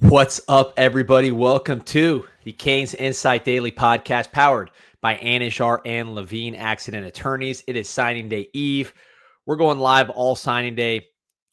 What's up, everybody? Welcome to the CanesInSight Daily Podcast, powered by Anish and Levine Accident Attorneys. It is signing day eve. We're going live all signing day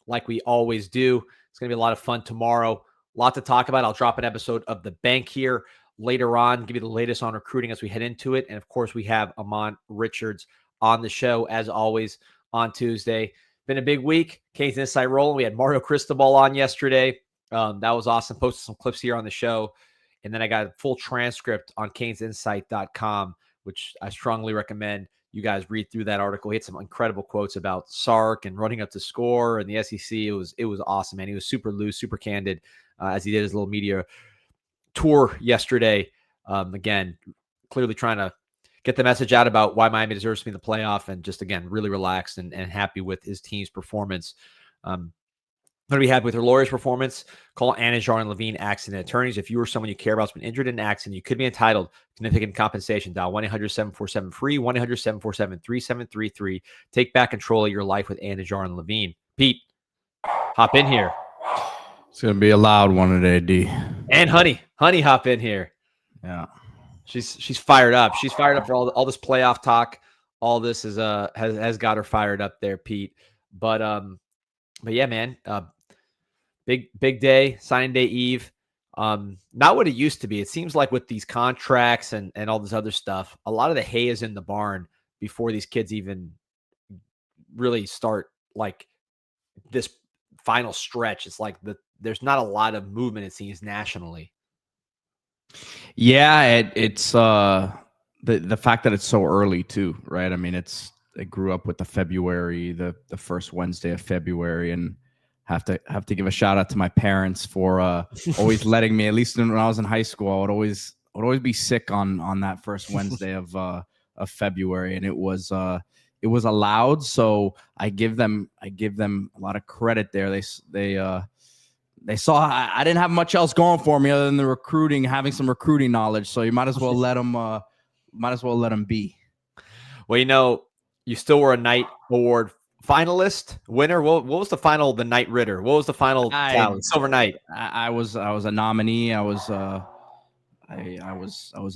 like we always do. It's going to be a lot of fun tomorrow. A lot to talk about. I'll drop an episode of The Bank here later on, give you the latest on recruiting as we head into it. And of course, we have Aman Richards on the show, as always, on Tuesday. Been a big week. CanesInSight rolling. We had Mario Cristobal on yesterday. That was awesome. Posted some clips here on the show. And then I got a full transcript on CanesInsight.com, which I strongly recommend you guys read through that article. He had some incredible quotes about Sark and running up to score and the SEC. It was awesome, man. He was super loose, super candid as he did his little media tour yesterday. Again, clearly trying to get the message out about why Miami deserves to be in the playoff, and just, again, really relaxed and happy with his team's performance. Going to be happy with your lawyer's performance. Call Anish and Levine Accident Attorneys. If you or someone you care about has been injured in an accident, you could be entitled to significant compensation. Dial 1-800-747-FREE, 1-800-747-3733. Take back control of your life with Anish and Levine. Pete, hop in here. It's going to be a loud one today, D. And Honey, hop in here. Yeah. She's fired up. She's fired up for all this playoff talk. All this has got her fired up there, Pete. But yeah, man, big day, signing day eve. Not what it used to be. It seems like with these contracts and all this other stuff, a lot of the hay is in the barn before these kids even really start like this final stretch. It's like there's not a lot of movement, it seems, nationally. Yeah, it's the fact that it's so early too, right? I mean, I grew up with the February, the first Wednesday of February, and have to give a shout out to my parents for always letting me, at least when I was in high school, I would always be sick on that first Wednesday of February, and it was allowed. So I give them a lot of credit there. They saw I didn't have much else going for me other than the recruiting, having some recruiting knowledge. So you might as well let them be. Well, you still were a Knight Award finalist, winner. What was the final? The Knight Ritter. What was the final tally? Silver Knight. I was a nominee. I was in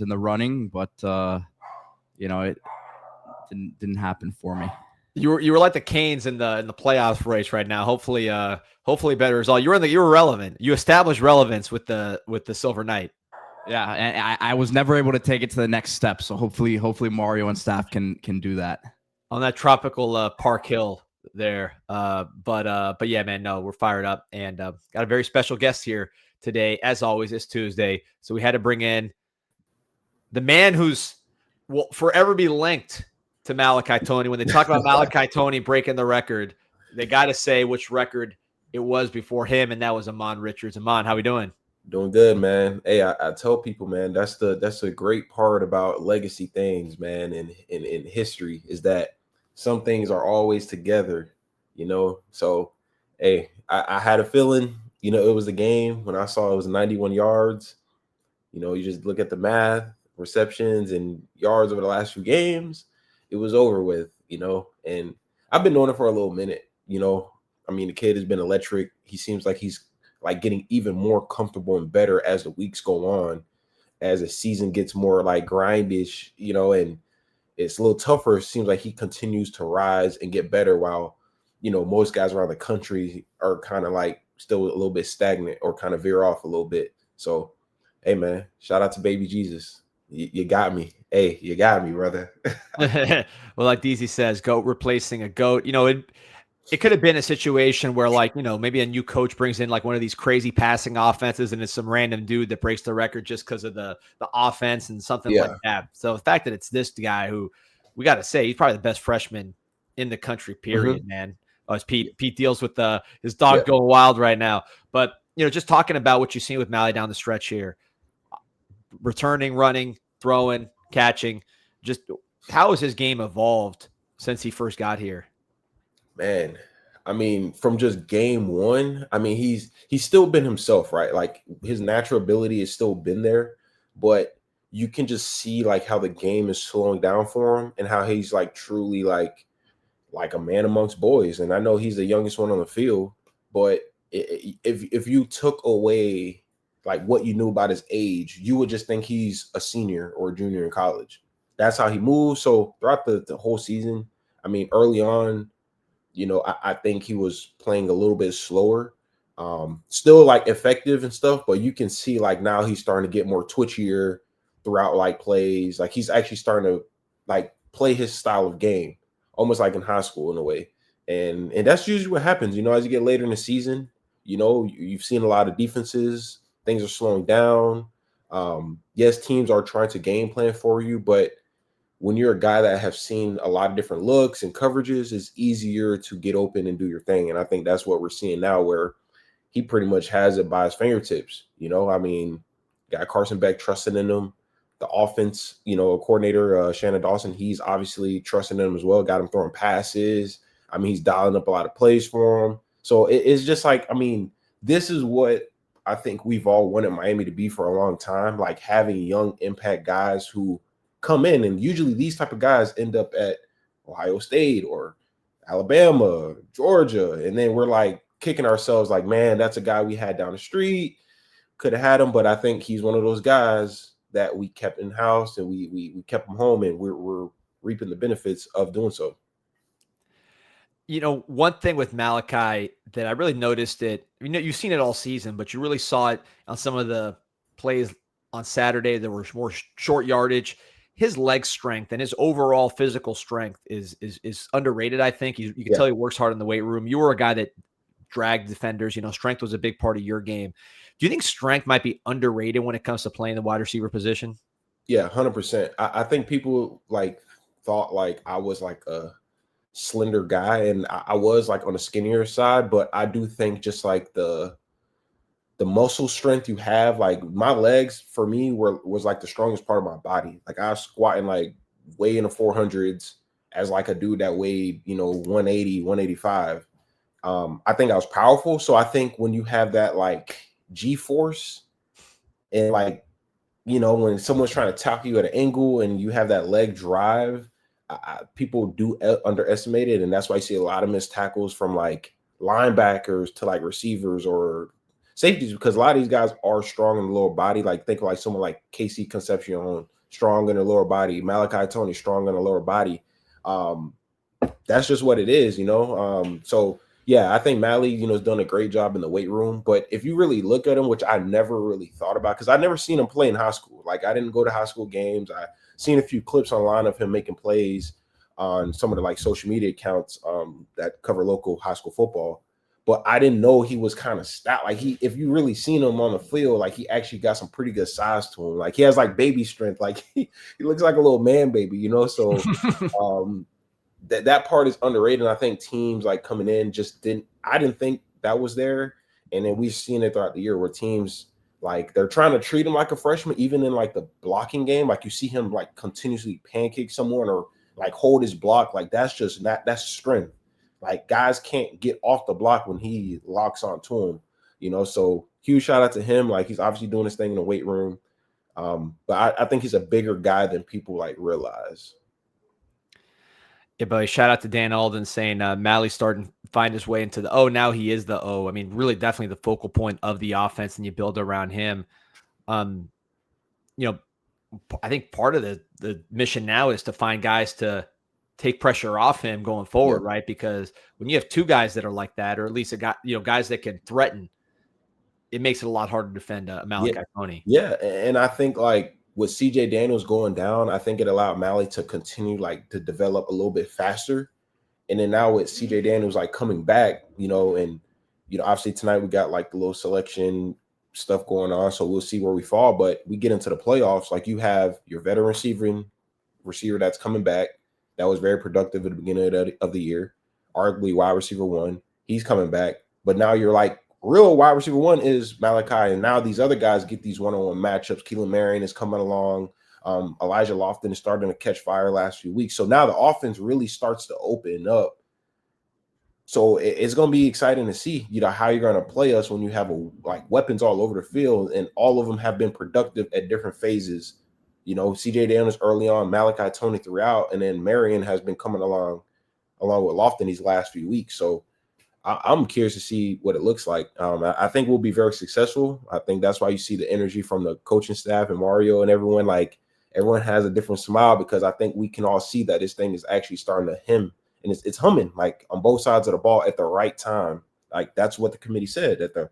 the running, but it didn't happen for me. You were like the Canes in the playoff race right now. Hopefully better result. You were relevant. You established relevance with the Silver Knight. Yeah, and I was never able to take it to the next step. So hopefully Mario and staff can do that on that tropical Park Hill there. But yeah, man, no, we're fired up and got a very special guest here today. As always, it's Tuesday, so we had to bring in the man who's will forever be linked to Malachi Toney. When they talk about Malachi Toney breaking the record, they got to say which record it was before him, and that was Ahmmon Richards. Aman, how we doing? Doing good, man. Hey, I tell people, man, that's a great part about legacy things, man, and in history is that some things are always together, So, hey, I had a feeling, it was a game when I saw it was 91 yards. You just look at the math, receptions, and yards over the last few games. It was over with, and I've been doing it for a little minute, I mean, the kid has been electric. He seems like he's like getting even more comfortable and better as the weeks go on, as the season gets more like grindish, and it's a little tougher. It seems like he continues to rise and get better while, most guys around the country are kind of like still a little bit stagnant or kind of veer off a little bit. So, hey, man, shout out to baby Jesus. You got me. Hey, you got me, brother. Well, like DZ says, goat replacing a goat. It could have been a situation where, like, maybe a new coach brings in like one of these crazy passing offenses and it's some random dude that breaks the record just because of the offense and something like that. So the fact that it's this guy who, we got to say, he's probably the best freshman in the country, period, man. As Pete deals with his dog going wild right now. But, just talking about what you've seen with Mally down the stretch here, returning, running, throwing, catching, just how has his game evolved since he first got here? Man, I mean, from just game one, I mean, he's still been himself, right? Like his natural ability has still been there, but you can just see like how the game is slowing down for him and how he's like truly like a man amongst boys. And I know he's the youngest one on the field, but if you took away like what you knew about his age, you would just think he's a senior or a junior in college. That's how he moves. So throughout the whole season, I mean, early on, I think he was playing a little bit slower, still like effective and stuff, but you can see like now he's starting to get more twitchier throughout like plays. Like he's actually starting to like play his style of game, almost like in high school in a way. And that's usually what happens, as you get later in the season, you've seen a lot of defenses, things are slowing down. Yes, teams are trying to game plan for you, but when you're a guy that have seen a lot of different looks and coverages, it's easier to get open and do your thing. And I think that's what we're seeing now, where he pretty much has it by his fingertips. I mean, got Carson Beck trusting in him. The offense, coordinator, Shannon Dawson, he's obviously trusting in him as well. Got him throwing passes. I mean, he's dialing up a lot of plays for him. So it's just like, I mean, this is what I think we've all wanted Miami to be for a long time, like having young impact guys who come in, and usually these type of guys end up at Ohio State or Alabama, Georgia, and then we're like kicking ourselves like, man, that's a guy we had down the street, could have had him. But I think he's one of those guys that we kept in house, and we kept him home, and we're reaping the benefits of doing so. One thing with Malachi that I really noticed you've seen it all season, but you really saw it on some of the plays on Saturday that were more short yardage. His leg strength and his overall physical strength is underrated. I think you can tell he works hard in the weight room. You were a guy that dragged defenders. Strength was a big part of your game. Do you think strength might be underrated when it comes to playing the wide receiver position? Yeah, 100%. I think people like thought like I was like a slender guy, and I was like on the skinnier side, but I do think just like the muscle strength you have, like my legs for me was like the strongest part of my body. Like I was squatting like way in the 400s as like a dude that weighed 180, 185. I think I was powerful. So I think when you have that like G-force, and like when someone's trying to tackle you at an angle and you have that leg drive, people do underestimate it, and that's why I see a lot of missed tackles from like linebackers to like receivers or safeties, because a lot of these guys are strong in the lower body. Like think of like someone like Casey Concepcion, strong in the lower body. Malachi Toney, strong in the lower body. That's just what it is, So yeah, I think Mally, has done a great job in the weight room. But if you really look at him, which I never really thought about, because I never seen him play in high school. Like I didn't go to high school games. I seen a few clips online of him making plays on some of the like social media accounts that cover local high school football. But I didn't know he was kind of stout. Like if you really seen him on the field, like he actually got some pretty good size to him. Like he has like baby strength. Like he looks like a little man baby, So that part is underrated. And I think teams like coming in I didn't think that was there. And then we've seen it throughout the year where teams like they're trying to treat him like a freshman, even in like the blocking game. Like you see him like continuously pancake someone or like hold his block. Like that's strength. Like guys can't get off the block when he locks onto him, So huge shout out to him. Like he's obviously doing his thing in the weight room. But I think he's a bigger guy than people like realize. Yeah, but shout out to Dan Alden saying Malley's starting to find his way into the O. Now he is the O. I mean, really definitely the focal point of the offense, and you build around him. I think part of the mission now is to find guys to take pressure off him going forward, right? Because when you have two guys that are like that, or at least a guy, guys that can threaten, it makes it a lot harder to defend Malachi Toney. Yeah, and I think like with CJ Daniels going down, I think it allowed Mally to continue like to develop a little bit faster. And then now with CJ Daniels like coming back, and obviously tonight we got like the little selection stuff going on, so we'll see where we fall. But we get into the playoffs, like you have your veteran receiver that's coming back. That was very productive at the beginning of the year. Arguably wide receiver one, he's coming back. But now you're like real wide receiver one is Malachi, and now these other guys get these one-on-one matchups. Keelan Marion is coming along. Elijah Lofton is starting to catch fire last few weeks. So now the offense really starts to open up. So it's going to be exciting to see, how you're going to play us when you have like weapons all over the field, and all of them have been productive at different phases. CJ Daniels early on, Malachi Toney throughout, and then Marion has been coming along with Lofton these last few weeks. So I'm curious to see what it looks like. I think we'll be very successful. I think that's why you see the energy from the coaching staff and Mario and everyone. Like everyone has a different smile because I think we can all see that this thing is actually starting to hum and it's humming like on both sides of the ball at the right time. Like that's what the committee said, at the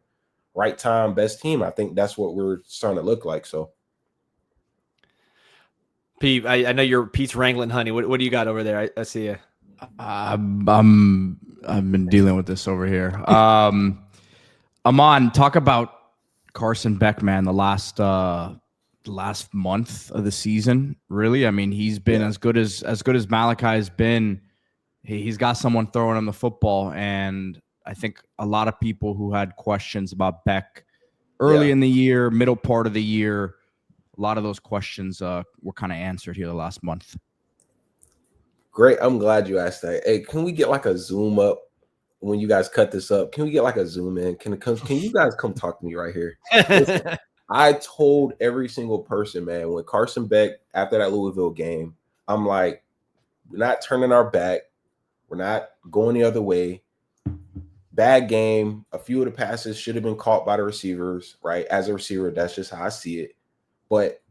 right time, best team. I think that's what we're starting to look like. So, Pete, I know Pete's wrangling honey. What do you got over there? I see you. I've been dealing with this over here. Aman, talk about Carson Beck, man. The last month of the season, really. I mean, he's been as good as Malachi has been. He's got someone throwing him the football, and I think a lot of people who had questions about Beck early in the year, middle part of the year, a lot of those questions were kind of answered here the last month. Great. I'm glad you asked that. Hey, can we get like a zoom up when you guys cut this up? Can we get like a zoom in? Can you guys come talk to me right here? Listen, I told every single person, man, when Carson Beck, after that Louisville game, I'm like, we're not turning our back. We're not going the other way. Bad game. A few of the passes should have been caught by the receivers, right? As a receiver, that's just how I see it. But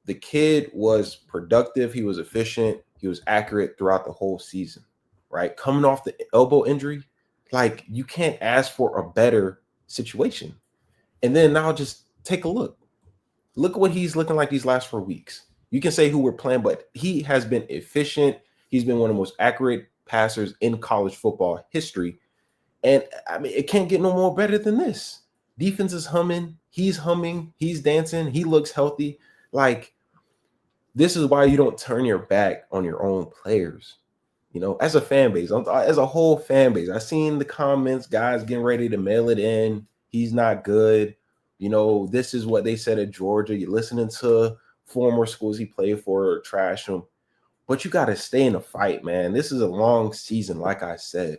the kid was productive. He was efficient. He was accurate throughout the whole season, right? Coming off the elbow injury, like you can't ask for a better situation. And then now just take a look. Look at what he's looking like these last 4 weeks. You can say who we're playing, but he has been efficient. He's been one of the most accurate passers in college football history. And I mean, it can't get no more better than this. Defense is humming. He's dancing. He looks healthy. Like, this is why you don't turn your back on your own players. You know, as a fan base, as a whole fan base, I've seen the comments, guys getting ready to mail it in. He's not good. You know, this is what they said at Georgia. You're listening to former schools he played for, trash him. But you got to stay in the fight, man. This is a long season, like I said,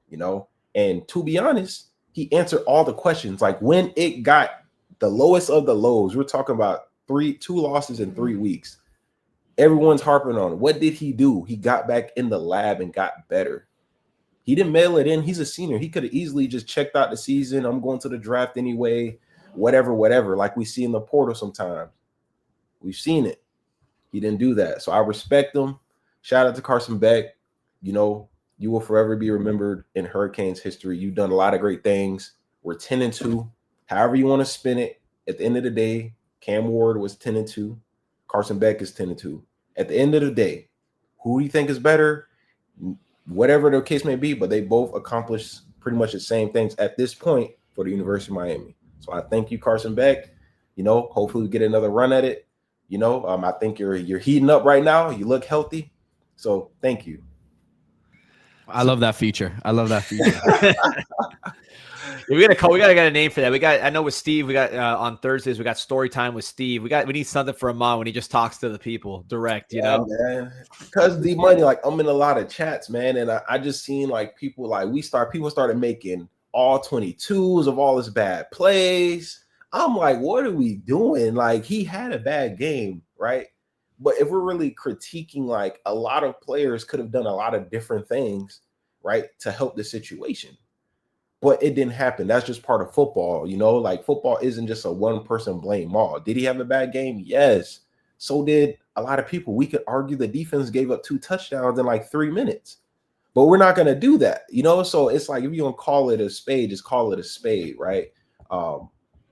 you know. And to be honest, he answered all the questions. Like when it got the lowest of the lows, we're talking about 2 losses in 3 weeks. Everyone's harping on what did he do? He got back in the lab and got better. He didn't mail it in. He's a senior. He could have easily just checked out the season. I'm going to the draft anyway, whatever, like we see in the portal sometimes. We've seen it. He didn't do that. So I respect him. Shout out to Carson Beck. You know, you will forever be remembered in Hurricanes history. You've done a lot of great things. We're 10-2. However you want to spin it. At the end of the day, Cam Ward was 10-2. Carson Beck is 10-2. At the end of the day, who do you think is better? Whatever the case may be, but they both accomplished pretty much the same things at this point for the University of Miami. So I thank you, Carson Beck. You know, hopefully we get another run at it. You know, I think you're heating up right now. You look healthy. So thank you. I love that feature. We gotta get a name for that. I know with Steve, we got on Thursdays, we got story time with Steve. We need something for Aman when he just talks to the people direct, you know, man. Because the money, like I'm in a lot of chats, man. And I just seen like people started making all 22s of all his bad plays. I'm like, what are we doing? Like he had a bad game, right? But if we're really critiquing, like a lot of players could have done a lot of different things, right, to help the situation. But it didn't happen. That's just part of football, you know, like football isn't just a one person blame all. Did he have a bad game? Yes. So did a lot of people. We could argue the defense gave up 2 touchdowns in like 3 minutes, but we're not going to do that, you know? So it's like, if you're going to call it a spade, just call it a spade, right?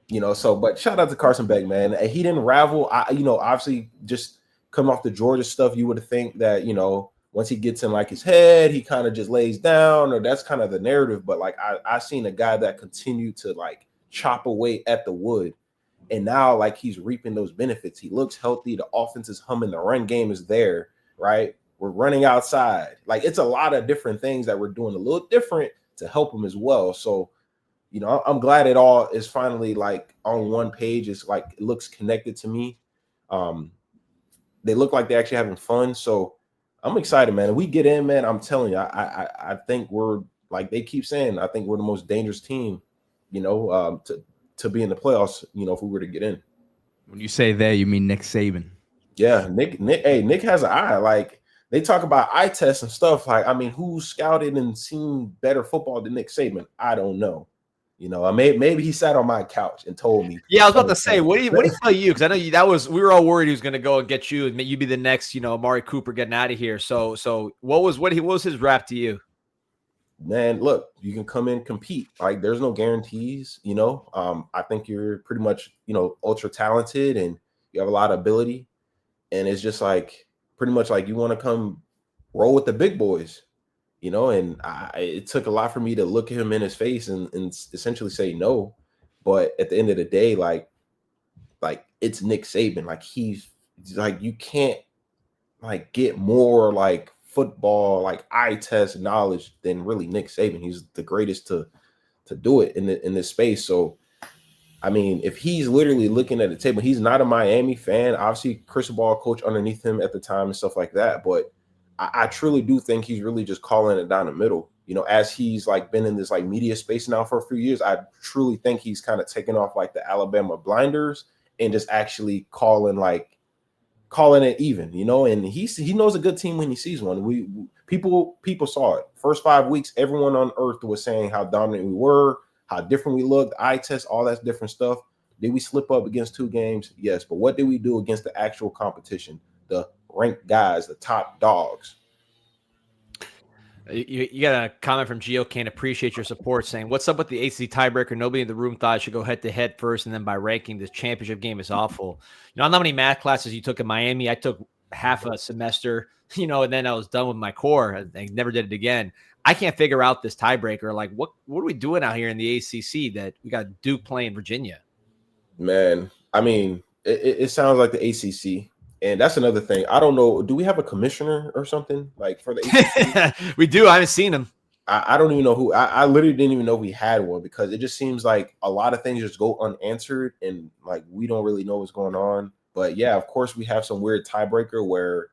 You know, so, but shout out to Carson Beck, man. He didn't ravel. You know, obviously just coming off the Georgia stuff, you would think that, you know, once he gets in like his head, he kind of just lays down, or that's kind of the narrative. But like I seen a guy that continued to like chop away at the wood, and now like he's reaping those benefits. He looks healthy. The offense is humming. The run game is there, right? We're running outside. Like it's a lot of different things that we're doing a little different to help him as well. So, you know, I'm glad it all is finally like on one page. It's like it looks connected to me. They look like they're actually having fun. So I'm excited, man. If we get in, man, I'm telling you, I think we're like they keep saying, I think we're the most dangerous team, you know, to be in the playoffs, you know, if we were to get in. When you say they, you mean Nick Saban. Yeah, Nick has an eye. Like they talk about eye tests and stuff. Like, I mean, who scouted and seen better football than Nick Saban? I don't know. You know, maybe he sat on my couch and told me. Yeah, I was about to say, what do you tell you? Because I know we were all worried he was going to go and get you, and you be the next, Amari Cooper getting out of here. So what was his rap to you? Man, look, you can come in, compete. Like, there's no guarantees. I think you're pretty much, ultra talented and you have a lot of ability, and it's just like pretty much like you want to come roll with the big boys. And it took a lot for me to look him in his face and essentially say no. But at the end of the day, like it's Nick Saban. Like, he's like, you can't like get more like football, like eye test knowledge than really Nick Saban. He's the greatest to do it in this space. So, I mean, if he's literally looking at the table, he's not a Miami fan. Obviously, Cristobal coach underneath him at the time and stuff like that. But I truly do think he's really just calling it down the middle. As he's like been in this like media space now for a few years, I truly think he's kind of taken off like the Alabama blinders and just actually calling it even, and he knows a good team when he sees one. People saw it. First 5 weeks, everyone on earth was saying how dominant we were, how different we looked, eye test, all that different stuff. Did we slip up against 2 games? Yes. But what did we do against the actual competition? The ranked guys, the top dogs. You got a comment from Gio. Can't appreciate your support, saying, "What's up with the ACC tiebreaker? Nobody in the room thought it should go head to head first, and then by ranking, this championship game is awful." I don't know how many math classes you took in Miami. I took half a semester, and then I was done with my core. I never did it again. I can't figure out this tiebreaker. Like, what are we doing out here in the ACC that we got Duke playing Virginia? Man, I mean, it sounds like the ACC. And that's another thing. I don't know. Do we have a commissioner or something like for the ACC? We do. I haven't seen him. I don't even know who. I literally didn't even know we had one, because it just seems like a lot of things just go unanswered and like we don't really know what's going on. But yeah, of course, we have some weird tiebreaker where,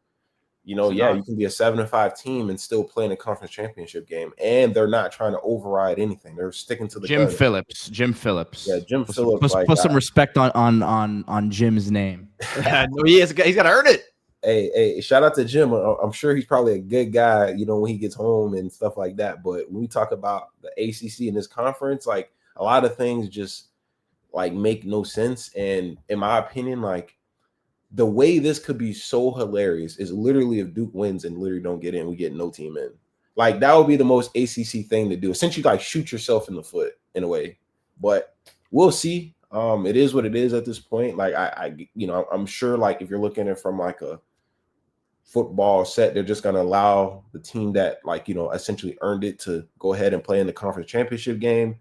you can be a 7-5 team and still play in a conference championship game, and they're not trying to override anything. They're sticking to the Jim gun. Phillips. Yeah, Jim Phillips. Put some respect on Jim's name. He's got to earn it. Hey, shout out to Jim. I'm sure he's probably a good guy, when he gets home and stuff like that. But when we talk about the ACC in this conference, like a lot of things just like make no sense. And in my opinion, like the way this could be so hilarious is literally if Duke wins and literally don't get in, we get no team in. Like, that would be the most ACC thing to do. Essentially, like, shoot yourself in the foot in a way. But we'll see. It is what it is at this point. Like, I'm sure, like, if you're looking at it from like a football set, they're just going to allow the team that, like, essentially earned it to go ahead and play in the conference championship game.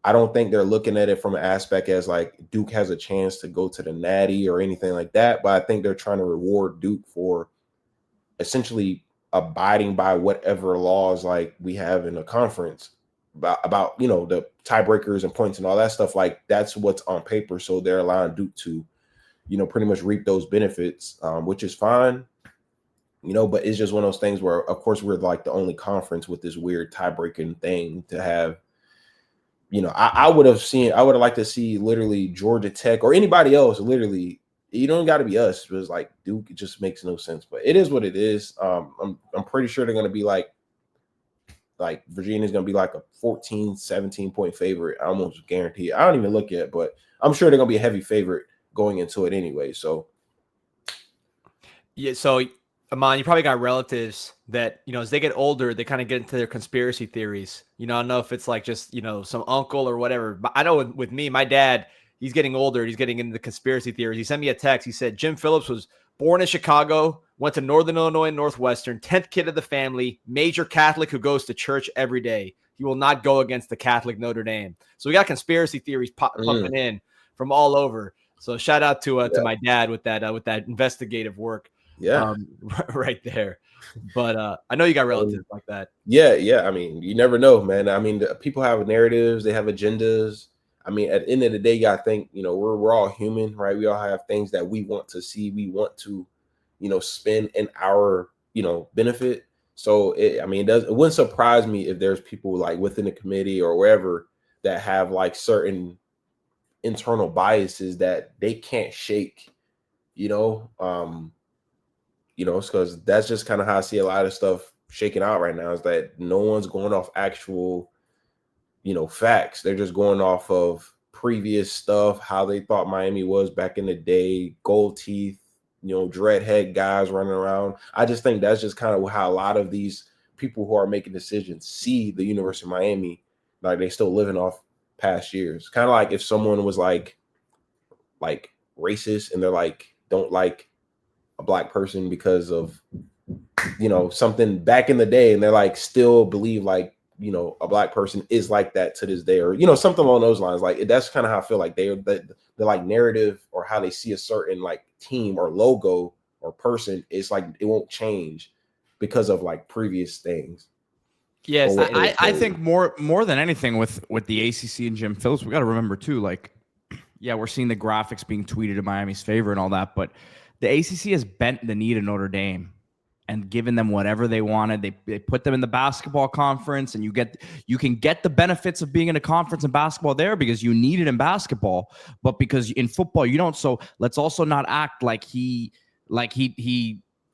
I don't think they're looking at it from an aspect as like Duke has a chance to go to the Natty or anything like that. But I think they're trying to reward Duke for essentially abiding by whatever laws like we have in the conference about the tiebreakers and points and all that stuff. Like, that's what's on paper. So they're allowing Duke to, pretty much reap those benefits, which is fine. But it's just one of those things where, of course, we're like the only conference with this weird tiebreaking thing to have. I would have liked to see literally Georgia Tech or anybody else. Literally, you don't got to be us. It was like Duke. It just makes no sense. But it is what it is. I'm pretty sure they're going to be like Virginia's going to be like a 14, 17 point favorite. I almost guarantee it. I don't even look yet, but I'm sure they're going to be a heavy favorite going into it anyway. So, yeah. So, Aman, you probably got relatives that, as they get older, they kind of get into their conspiracy theories. I don't know if it's like just, some uncle or whatever. But I know with me, my dad, he's getting older. He's getting into the conspiracy theories. He sent me a text. He said, Jim Phillips was born in Chicago, went to Northern Illinois and Northwestern, 10th kid of the family, major Catholic who goes to church every day. He will not go against the Catholic Notre Dame. So we got conspiracy theories pumping in from all over. So shout out to my dad with that investigative work. Yeah, right there. But I know you got relatives like that. Yeah. I mean, you never know, man. I mean, people have narratives, they have agendas. I mean, at the end of the day, you gotta think, we're all human, right? We all have things that we want to see, we want to, spend in our, benefit. So it wouldn't surprise me if there's people like within the committee or wherever that have like certain internal biases that they can't shake, it's because that's just kind of how I see a lot of stuff shaking out right now, is that no one's going off actual, facts. They're just going off of previous stuff, how they thought Miami was back in the day, gold teeth, dreadhead guys running around. I just think that's just kind of how a lot of these people who are making decisions see the University of Miami, like they still living off past years. Kind of like if someone was like racist and they're like, don't like a black person because of, something back in the day, and they're like still believe like, a black person is like that to this day, or something along those lines. Like that's kind of how I feel like the like narrative or how they see a certain like team or logo or person is like it won't change because of like previous things. Yes, I think more than anything with the ACC and Jim Phillips, we got to remember too, like, yeah, we're seeing the graphics being tweeted in Miami's favor and all that, but the ACC has bent the knee to Notre Dame and given them whatever they wanted. They put them in the basketball conference, and you can get the benefits of being in a conference in basketball there because you need it in basketball, but because in football you don't. So let's also not act like he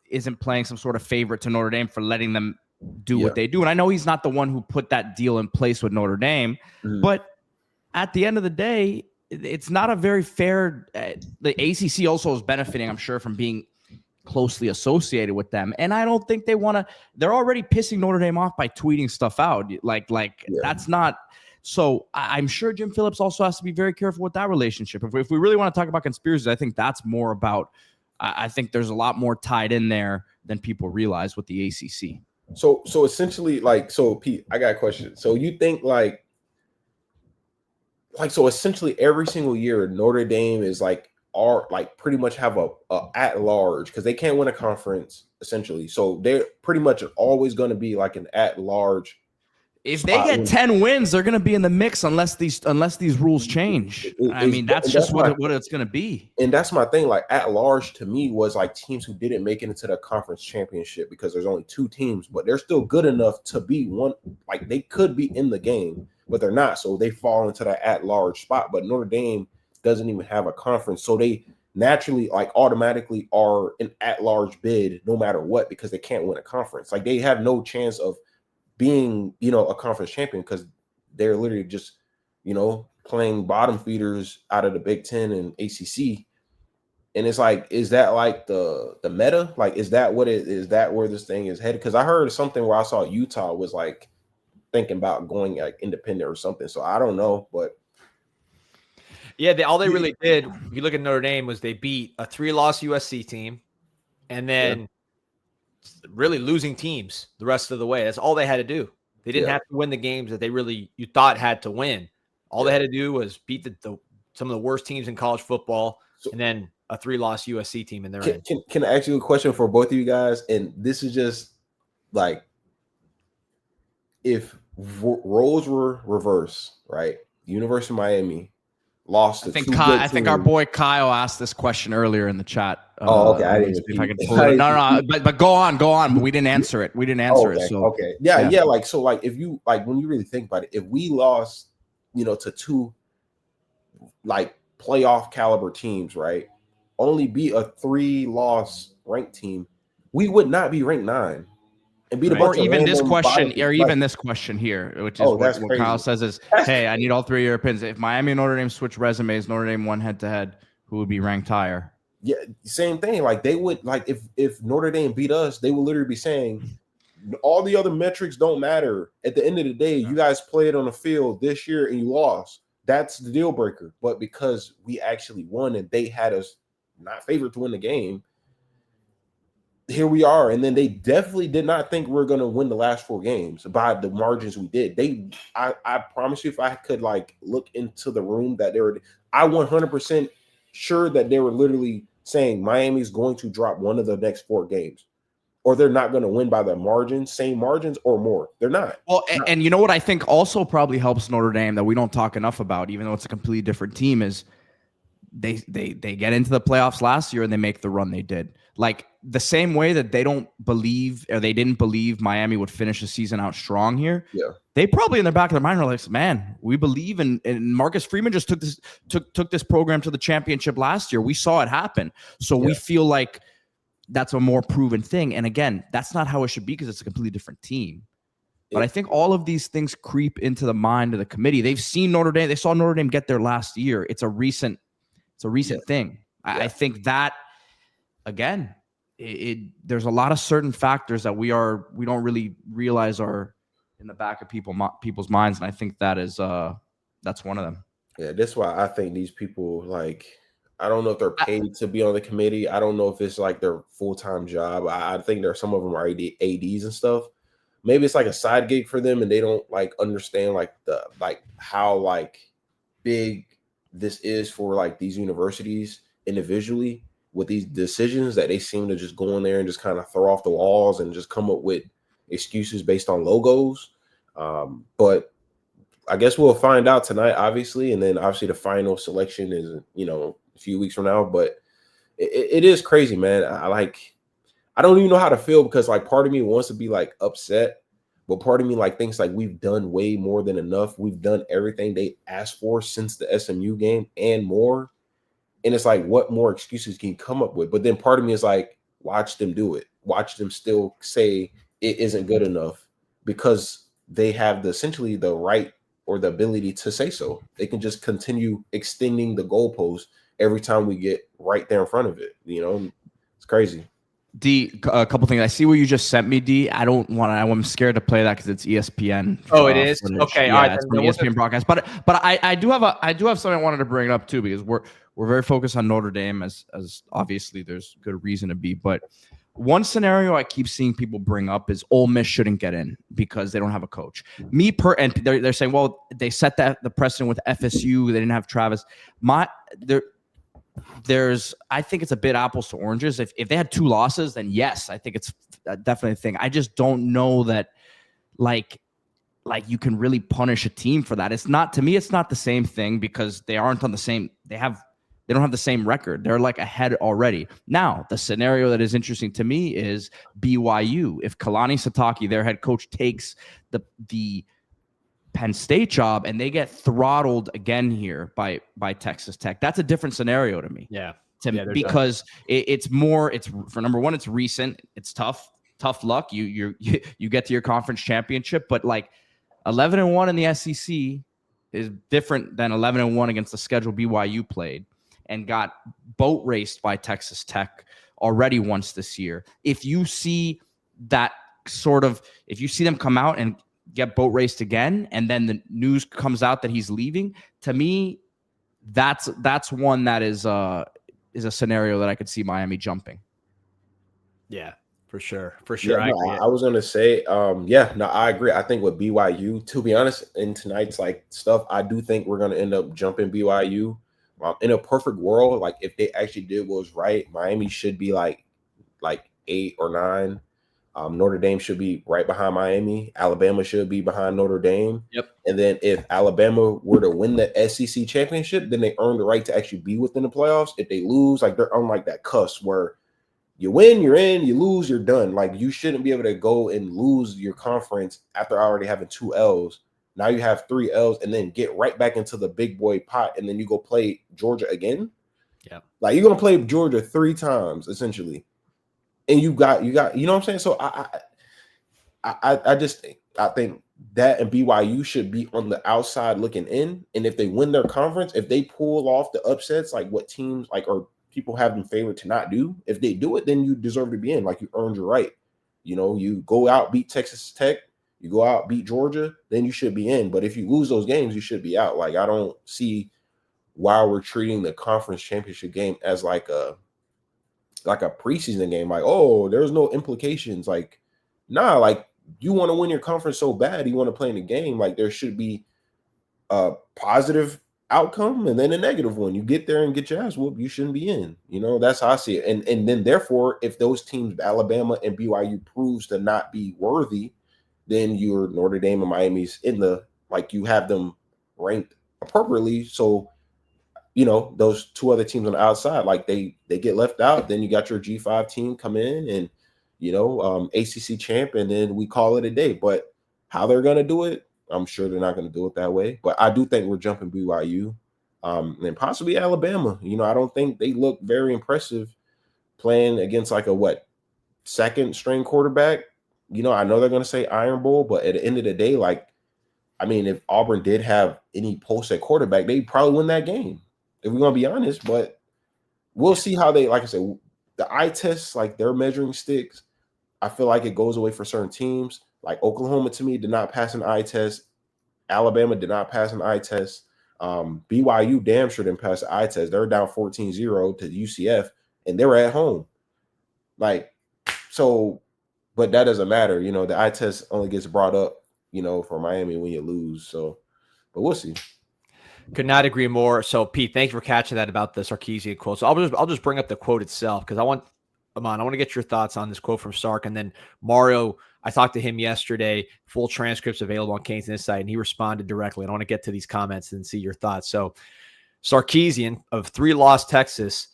isn't playing some sort of favorite to Notre Dame for letting them do what they do. And I know he's not the one who put that deal in place with Notre Dame, but at the end of the day, it's not a very fair. The ACC also is benefiting, I'm sure, from being closely associated with them, and I don't think they want to. They're already pissing Notre Dame off by tweeting stuff out. That's not. So I'm sure Jim Phillips also has to be very careful with that relationship. If we really want to talk about conspiracies, I think that's more about. I think there's a lot more tied in there than people realize with the ACC. So essentially, Pete, I got a question. So you think so essentially every single year Notre Dame is pretty much have a at large, because they can't win a conference essentially. So they're pretty much always going to be like an at large. If they get 10 wins, they're going to be in the mix unless these rules change. That's just what it's going to be. And that's my thing. Like at large to me was like teams who didn't make it into the conference championship, because there's only 2 teams, but they're still good enough to be one. Like they could be in the game, but they're not. So they fall into that at large spot. But Notre Dame doesn't even have a conference, so they naturally automatically are an at-large bid no matter what, because they can't win a conference. Like they have no chance of being a conference champion, because they're literally just playing bottom feeders out of the Big Ten and ACC. And it's like, is that like the meta? Like, is that what it is? That where this thing is headed? Because I heard something where I saw Utah was like thinking about going like independent or something. So I don't know, but yeah, all they really did, if you look at Notre Dame, was they beat a 3-loss USC team, and then really losing teams the rest of the way. That's all they had to do. They didn't have to win the games that you thought had to win. All they had to do was beat some of the worst teams in college football, and then a 3-loss USC team in their end. Can I ask you a question for both of you guys? And this is just like, if roles were reversed, right? University of Miami lost. I think our boy Kyle asked this question earlier in the chat. Okay. I didn't see if I can pull it. No. But go on. But we didn't answer it. So okay. Yeah. Like, so like, if you like, when you really think about it, if we lost, to 2 like playoff caliber teams, right? Only beat a 3-loss ranked team, we would not be ranked 9. And beat a bunch of even this question, this question here, which is what Kyle says is, hey, I need all 3 Europeans. If Miami and Notre Dame switch resumes, Notre Dame won head-to-head, who would be ranked higher? Yeah, same thing. Like they would, like if Notre Dame beat us, they would literally be saying all the other metrics don't matter. At the end of the day, you guys played on the field this year and you lost. That's the deal breaker. But because we actually won and they had us not favored to win the game, here we are. And then they definitely did not think we were going to win the last 4 games by the margins we did. I promise you, if I could like look into the room that they were, I 100% sure that they were literally saying Miami's going to drop one of the next 4 games, or they're not going to win by the margins, same margins or more. They're not. Well, and you know what I think also probably helps Notre Dame that we don't talk enough about, even though it's a completely different team, is they get into the playoffs last year and they make the run they did. Like the same way that they don't believe, or they didn't believe Miami would finish the season out strong here. Yeah. They probably in the back of their mind are like, man, we believe in, and Marcus Freeman just took this program to the championship last year. We saw it happen. So we feel like that's a more proven thing. And again, that's not how it should be because it's a completely different team. But I think all of these things creep into the mind of the committee. They've seen Notre Dame. They saw Notre Dame get there last year. It's a recent thing. I think that, again, there's a lot of certain factors that we don't really realize are in the back of people's minds, and I think that is that's one of them. Yeah, that's why I think these people, like, I don't know if they're paid to be on the committee. I don't know if it's like their full-time job. I think some of them are ADs and stuff. Maybe it's like a side gig for them, and they don't like understand like how like big this is for like these universities individually with these decisions that they seem to just go in there and just kind of throw off the walls and just come up with excuses based on logos. But I guess we'll find out tonight, obviously, and then obviously the final selection is a few weeks from now. But it is crazy, man. I don't even know how to feel because like part of me wants to be like upset, but part of me like thinks like we've done way more than enough. We've done everything they asked for since the SMU game and more. And it's like, what more excuses can you come up with? But then part of me is like, watch them do it. Watch them still say it isn't good enough because they have essentially the right or the ability to say so. They can just continue extending the goalpost every time we get right there in front of it. It's crazy. D, a couple things. I see what you just sent me, D. I'm scared to play that because it's ESPN. Oh, it is? Footage. Okay, yeah, all right. It's an ESPN broadcast. But I do have something I wanted to bring up too, because we're very focused on Notre Dame as obviously there's good reason to be. But one scenario I keep seeing people bring up is Ole Miss shouldn't get in because they don't have a coach. And they're saying, well, they set the precedent with FSU. They didn't have Travis. I think it's a bit apples to oranges. If they had 2 losses, then yes, I think it's definitely a thing. I just don't know that like you can really punish a team for that. It's not the same thing because they aren't on the same. They don't have the same record. They're like ahead already. Now, the scenario that is interesting to me is BYU. If Kalani Sitake, their head coach, takes the Penn State job and they get throttled again here by Texas Tech, that's a different scenario to me. Yeah. Because it's for number one, it's recent, it's tough luck. You get to your conference championship, but like 11-1 in the SEC is different than 11-1 against the schedule BYU played and got boat raced by Texas Tech already once this year. If you see them come out and get boat raced again, and then the news comes out that he's leaving, to me, that's one that is a scenario that I could see Miami jumping. Yeah, for sure. Yeah, I was gonna say, I agree. I think with BYU, to be honest, in tonight's like stuff, I do think we're gonna end up jumping BYU. In a perfect world, like if they actually did what was right, Miami should be like 8 or 9. Notre Dame should be right behind Miami. Alabama should be behind Notre Dame. Yep. And then if Alabama were to win the SEC championship, then they earn the right to actually be within the playoffs. If they lose, like they're on like that cusp where you win, you're in, you lose, you're done. Like you shouldn't be able to go and lose your conference after already having 2 L's. Now you have 3 L's and then get right back into the big boy pot and then you go play Georgia again. Yeah. Like you're going to play Georgia 3 times essentially. And you got, you know what I'm saying? So I think that and BYU should be on the outside looking in. And if they win their conference, if they pull off the upsets, like what teams or people have them favored to not do, if they do it, then you deserve to be in. Like you earned your right. You go out, beat Texas Tech, you go out, beat Georgia, then you should be in. But if you lose those games, you should be out. Like I don't see why we're treating the conference championship game as like a preseason game. Like, oh, there's no implications. Like, nah, like you want to win your conference so bad, you want to play in the game. Like there should be a positive outcome and then a negative one. You get there and get your ass whooped, you shouldn't be in. That's how I see it. And then therefore, if those teams, Alabama and BYU, proves to not be worthy, then your Notre Dame and Miami's in the, like you have them ranked appropriately. So, those 2 other teams on the outside, like they get left out. Then you got your G5 team come in and, ACC champ, and then we call it a day. But how they're going to do it, I'm sure they're not going to do it that way. But I do think we're jumping BYU and possibly Alabama. I don't think they look very impressive playing against like a second string quarterback. You know, I know they're going to say Iron Bowl, but at the end of the day, like, I mean, if Auburn did have any pulse at quarterback, they'd probably win that game, if we're going to be honest. But we'll see how they, like I said, the eye tests, like their measuring sticks, I feel like it goes away for certain teams. Like Oklahoma, to me, did not pass an eye test. Alabama did not pass an eye test. BYU damn sure didn't pass the eye test. They were down 14-0 to UCF, and they were at home. Like, so, but that doesn't matter. You know, the eye test only gets brought up, you know, for Miami when you lose. So, but we'll see. Could not agree more. So, Pete, thank you for catching that about the Sarkisian quote. So I'll just bring up the quote itself because I want to get your thoughts on this quote from Sark. And then Mario, I talked to him yesterday, full transcripts available on CanesInSight, and he responded directly. And I want to get to these comments and see your thoughts. So Sarkisian of 3-loss Texas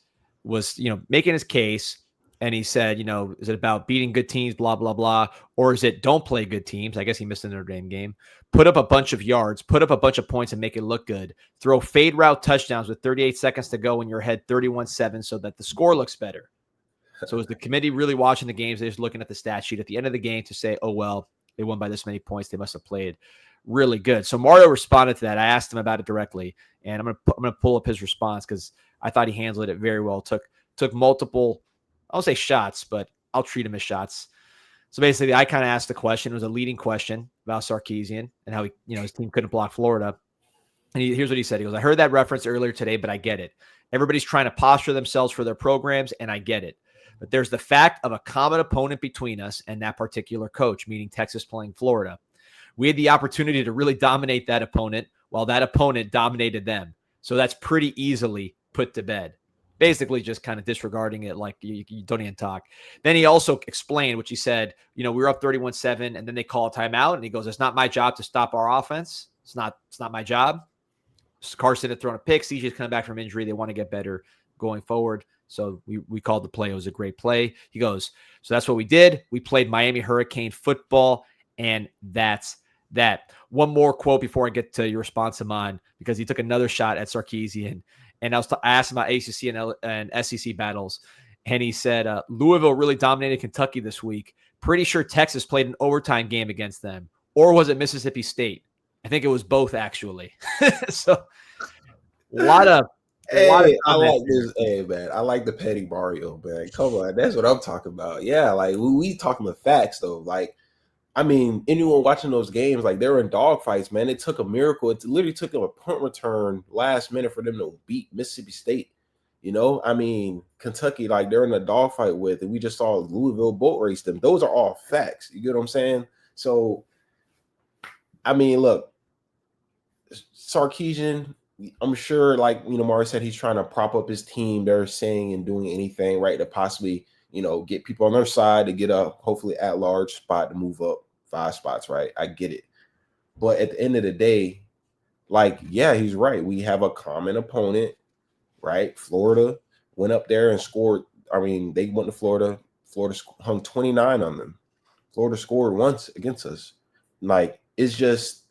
was, you know, making his case. And he said, you know, is it about beating good teams, blah, blah, blah, or is it don't play good teams? I guess he missed the Notre Dame game. Put up a bunch of yards, put up a bunch of points and make it look good. Throw fade route touchdowns with 38 seconds to go in your head, 31-7, so that the score looks better. So is the committee really watching the games? They're just looking at the stat sheet at the end of the game to say, oh, well, they won by this many points. They must have played really good. So Mario responded to that. I asked him about it directly, and I'm gonna pull up his response because I thought he handled it very well. Took multiple, I'll say shots, but I'll treat them as shots. So basically, I kind of asked the question. It was a leading question about Sarkisian and how he, you know, his team couldn't block Florida. And here's what he said. He goes, I heard that reference earlier today, but I get it. Everybody's trying to posture themselves for their programs, and I get it. But there's the fact of a common opponent between us and that particular coach, meaning Texas playing Florida. We had the opportunity to really dominate that opponent while that opponent dominated them. So that's pretty easily put to bed. Basically just kind of disregarding it like you don't even talk. Then he also explained, which he said, you know, we were up 31-7, and then they call a timeout, and he goes, it's not my job to stop our offense. It's not my job. Carson had thrown a pick. CJ's coming back from injury. They want to get better going forward. So we called the play. It was a great play. He goes, so that's what we did. We played Miami Hurricane football, and that's that. One more quote before I get to your response, Aman, because he took another shot at Sarkisian. And I asked him about ACC and SEC battles, and he said, Louisville really dominated Kentucky this week. Pretty sure Texas played an overtime game against them. Or was it Mississippi State? I think it was both, actually. So a lot of I like this. Hey, man, I like the petty Mario, man. Come on, that's what I'm talking about. Yeah, like we talking the facts, though. Like, I mean, anyone watching those games, like they were in dogfights, man. It took a miracle. It literally took them a punt return last minute for them to beat Mississippi State. You know, I mean, Kentucky, like they're in a dogfight with, and we just saw Louisville boat race them. Those are all facts. You get what I'm saying? So, I mean, look, Sarkisian, I'm sure, like, you know, Mario said, he's trying to prop up his team. They're saying and doing anything, right, to possibly, you know, get people on their side to get a hopefully at-large spot to move up 5 spots, right? I get it. But at the end of the day, like, yeah, he's right. We have a common opponent, right? Florida went up there and scored. I mean, they went to Florida. Florida hung 29 on them. Florida scored once against us. Like, it's just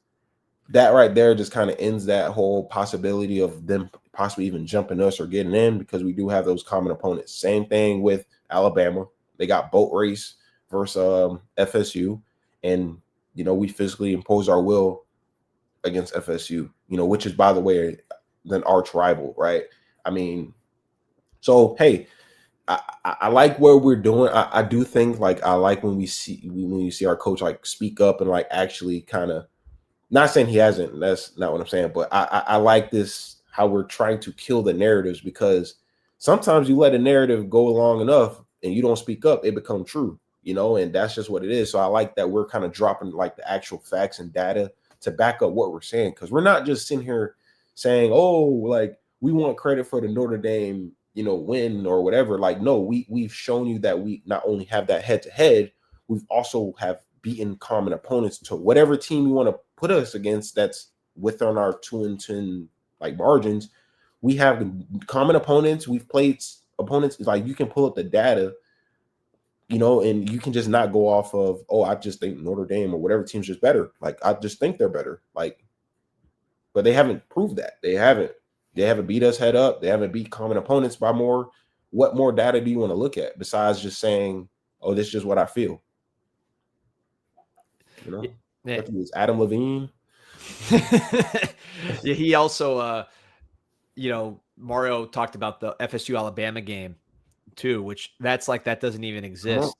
that right there just kind of ends that whole possibility of them possibly even jumping us or getting in, because we do have those common opponents. Same thing with Alabama. They got boat race versus FSU. And, you know, we physically impose our will against FSU, you know, which is, by the way, an arch rival, right? I mean, so, hey, I like what we're doing. I do think, like, I like when you see our coach, like, speak up and, like, actually kind of, not saying he hasn't, that's not what I'm saying, but I like this, how we're trying to kill the narratives, because sometimes you let a narrative go long enough and you don't speak up, it becomes true, you know, and that's just what it is. So I like that we're kind of dropping like the actual facts and data to back up what we're saying, because we're not just sitting here saying, oh, like, we want credit for the Notre Dame, you know, win or whatever. Like, no, we've shown you that we not only have that head-to-head, we've also have beaten common opponents to whatever team you want to put us against that's within our 2-10 like margins. We have common opponents. We've played opponents. Like, you can pull up the data, you know, and you can just not go off of, oh, I just think Notre Dame or whatever team's just better. Like, I just think they're better. Like, but they haven't proved that. They haven't beat us head up. They haven't beat common opponents by more. what more data do you want to look at besides just saying, oh, this is just what I feel? You know, Yeah. it's Adam Levine. Yeah, he also, Mario talked about the FSU Alabama game too, which that doesn't even exist,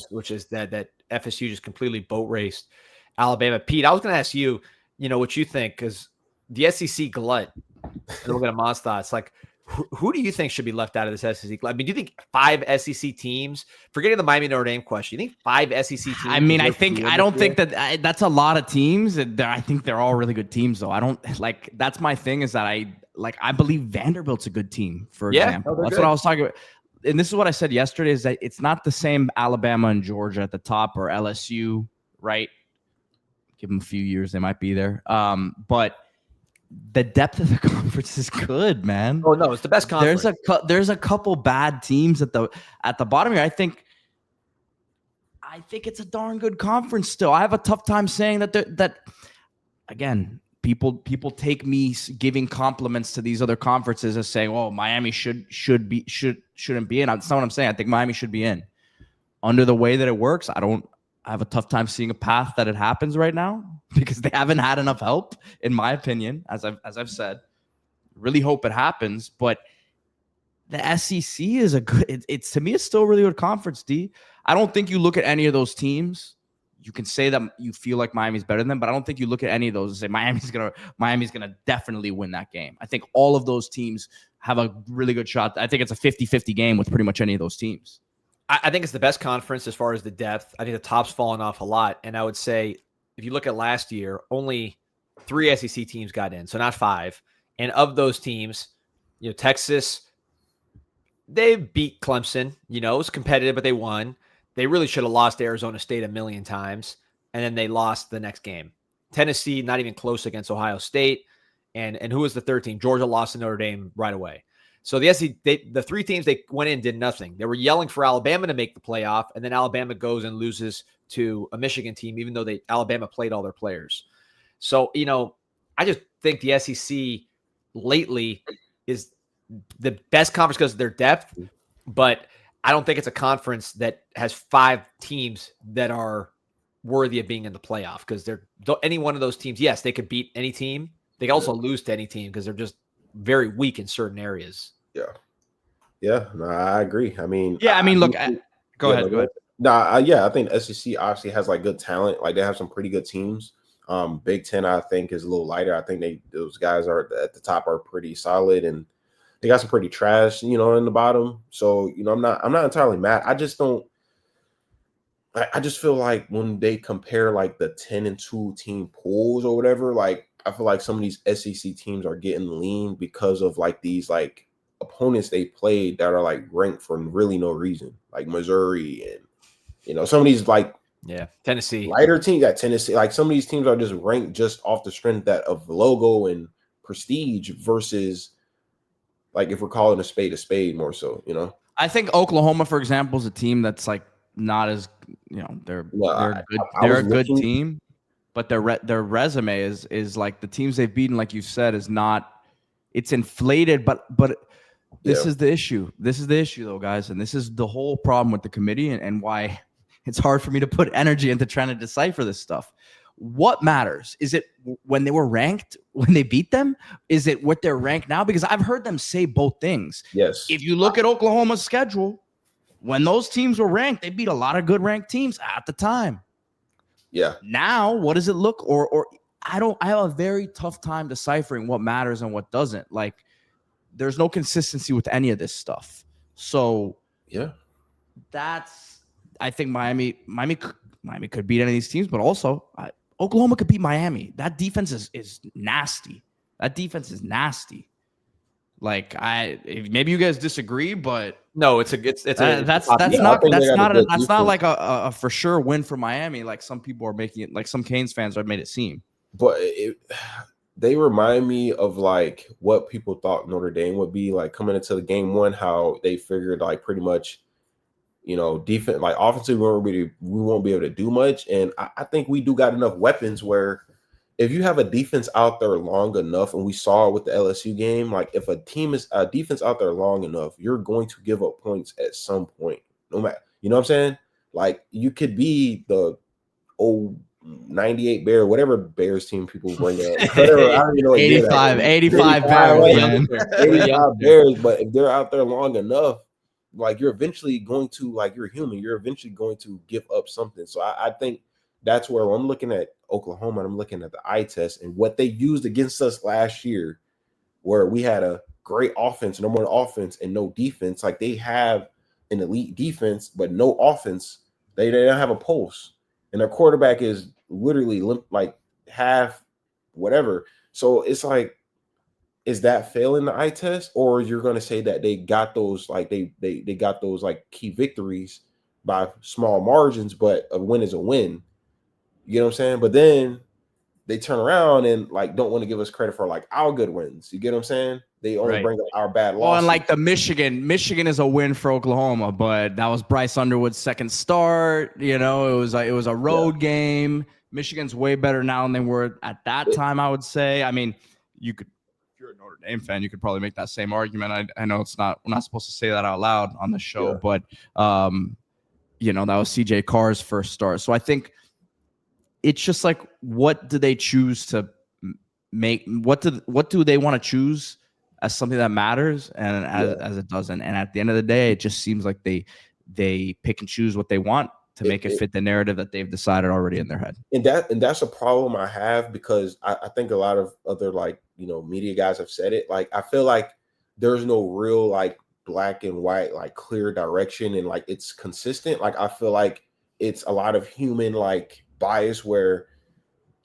which is that FSU just completely boat raced Alabama. Pete, I was going to ask you, what you think, because the SEC glut, and we'll get Amon's thoughts. Like, who do you think should be left out of this SEC glut? I mean, do you think 5 SEC teams, forgetting the Miami Notre Dame question, you think 5 SEC teams? I mean, I don't think that's a lot of teams. I think they're all really good teams, though. I don't like, that's my thing, is that I believe Vanderbilt's a good team, for example. That's what I was talking about. And this is what I said yesterday, is that it's not the same Alabama and Georgia at the top, or LSU, right? Give them a few years, they might be there. But the depth of the conference is good, man. Oh no, it's the best conference. There's a couple bad teams at the bottom here. I think it's a darn good conference still. I have a tough time saying that again, people take me giving compliments to these other conferences as saying, "Oh, Miami shouldn't be in." That's not what I'm saying. I think Miami should be in. Under the way that it works, I have a tough time seeing a path that it happens right now, because they haven't had enough help, in my opinion, as I've said. Really hope it happens, but the SEC is a good. It's to me, it's still a really good conference. D. I don't think you look at any of those teams. You can say that you feel like Miami's better than them, but I don't think you look at any of those and say Miami's gonna definitely win that game. I think all of those teams have a really good shot. I think it's a 50-50 game with pretty much any of those teams. I think it's the best conference as far as the depth. I think the top's fallen off a lot. And I would say, if you look at last year, only 3 SEC teams got in, so not 5. And of those teams, Texas, they beat Clemson. It was competitive, but they won. They really should have lost to Arizona State a million times, and then they lost the next game. Tennessee, not even close against Ohio State. And who was the third team? Georgia lost to Notre Dame right away. So the 3 teams they went in did nothing. They were yelling for Alabama to make the playoff, and then Alabama goes and loses to a Michigan team, even though Alabama played all their players. So, I just think the SEC lately is the best conference because of their depth, but I don't think it's a conference that has 5 teams that are worthy of being in the playoff, because any one of those teams, yes, they could beat any team. They can also lose to any team because they're just very weak in certain areas. Yeah, no, I agree. I mean, look, go ahead. I think SEC obviously has like good talent. Like, they have some pretty good teams. Big Ten, I think, is a little lighter. I think those guys are at the top are pretty solid, and they got some pretty trash, in the bottom. So, I'm not entirely mad. I just don't. I just feel like when they compare like the 10-2 team pools or whatever, like, I feel like some of these SEC teams are getting lean because of like these like opponents they played that are like ranked for really no reason, like Missouri and some of these like Tennessee lighter teams. That Tennessee, like some of these teams are just ranked just off the strength of logo and prestige versus like if we're calling a spade more so. I think Oklahoma, for example, is a team that's like not as they're a good team. But their resume is like the teams they've beaten, like you said, is not. It's inflated, but this is the issue. This is the issue, though, guys, and this is the whole problem with the committee and why it's hard for me to put energy into trying to decipher this stuff. What matters? Is it when they were ranked, when they beat them? Is it what they're ranked now? Because I've heard them say both things. Yes. If you look at Oklahoma's schedule, when those teams were ranked, they beat a lot of good ranked teams at the time. Yeah. Now, what does it look or I have a very tough time deciphering what matters and what doesn't. Like, there's no consistency with any of this stuff. So, I think Miami could beat any of these teams, but also Oklahoma could beat Miami. That defense is nasty. Like, maybe you guys disagree, but no, that's not like a for sure win for Miami. Like some people are making it, like some Canes fans have made it seem. But they remind me of like what people thought Notre Dame would be like coming into the game 1. How they figured like pretty much, defense, like offensively we won't be able to do much, and I think we do got enough weapons where, if you have a defense out there long enough, and we saw it with the LSU game, like if a team is a defense out there long enough, you're going to give up points at some point. No matter, you know what I'm saying? Like you could be the 98 Bear, whatever Bears team people bring up, whatever. I don't even know what year that is. 85 Bears, right? man. 85 Bears, but if they're out there long enough, like you're eventually going to, like you're human, you're eventually going to give up something. So I think that's where I'm looking at Oklahoma and I'm looking at the eye test and what they used against us last year, where we had a great offense, number one offense, and no defense. Like they have an elite defense, but no offense. They don't have a pulse, and their quarterback is literally like half whatever. So it's like, is that failing the eye test, or you're going to say that they got those like they got those like key victories by small margins, but a win is a win. You know what I'm saying? But then they turn around and like don't want to give us credit for like our good wins. You get what I'm saying? They only bring up our bad losses. Well, and like the Michigan is a win for Oklahoma, but that was Bryce Underwood's second start. You know, it was a road game. Michigan's way better now than they were at that time, I would say. I mean, you could, if you're a Notre Dame fan, you could probably make that same argument. I know we're not supposed to say that out loud on the show, but you know, that was CJ Carr's first start. So I think it's just like, what do they choose to make? What do they want to choose as something that matters and as it doesn't? And at the end of the day, it just seems like they pick and choose what they want to make it fit the narrative that they've decided already in their head. And that's a problem I have, because I think a lot of other like, you know, media guys have said it. Like, I feel like there's no real like black and white, like clear direction, and like it's consistent. Like I feel like it's a lot of human like bias where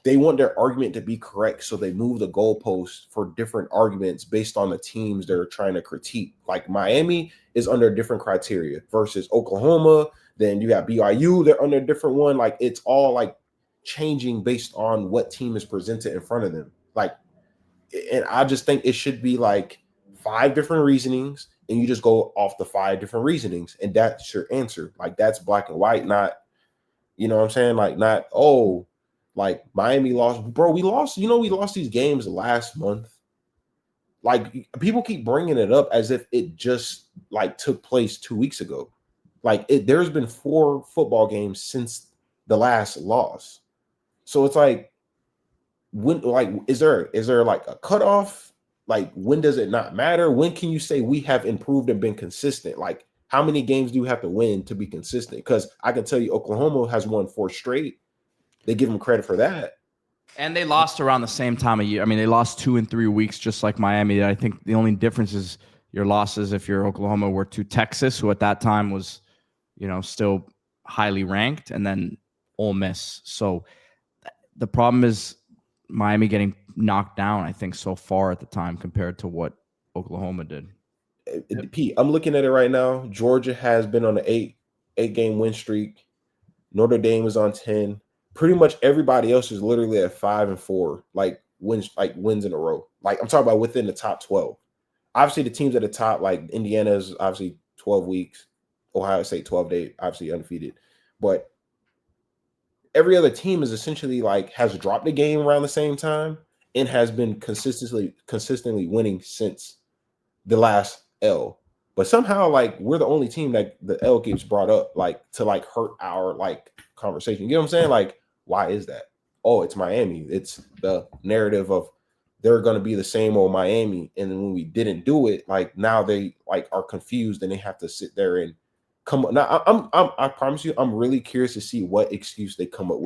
they want their argument to be correct, so they move the goalposts for different arguments based on the teams they're trying to critique. Like Miami is under a different criteria versus Oklahoma. Then you have BYU, they're under a different one. Like it's all like changing based on what team is presented in front of them. Like, and I just think it should be like 5 different reasonings, and you just go off the 5 different reasonings, and that's your answer. Like that's black and white, not, you know what I'm saying? Like not, oh, like Miami lost, bro. We lost, you know, we lost these games last month. Like people keep bringing it up as if it just like took place 2 weeks ago. Like there's been 4 football games since the last loss. So it's like, when, like, is there like a cutoff? Like, when does it not matter? When can you say we have improved and been consistent? Like, how many games do you have to win to be consistent? Because I can tell you Oklahoma has won 4 straight. They give them credit for that. And they lost around the same time of year. I mean, they lost 2 and 3 weeks, just like Miami. I think the only difference is your losses, if you're Oklahoma, were to Texas, who at that time was, you know, still highly ranked, and then Ole Miss. So the problem is Miami getting knocked down, I think, so far at the time compared to what Oklahoma did. Pete, I'm looking at it right now. Georgia has been on an 8-game win streak. Notre Dame is on 10. Pretty much everybody else is literally at 5 and 4, like wins in a row. Like I'm talking about within the top 12. Obviously, the teams at the top, like Indiana is obviously 12 weeks. Ohio State 12 days, obviously undefeated. But every other team is essentially like has dropped the game around the same time and has been consistently winning since the last L. But somehow, like, we're the only team that the L keeps brought up, like, to like hurt our like conversation. You know what I'm saying? Like, why is that? Oh, it's Miami. It's the narrative of they're going to be the same old Miami. And then when we didn't do it, like now they like are confused and they have to sit there and come up. Now, I promise you, I'm really curious to see what excuse they come up with.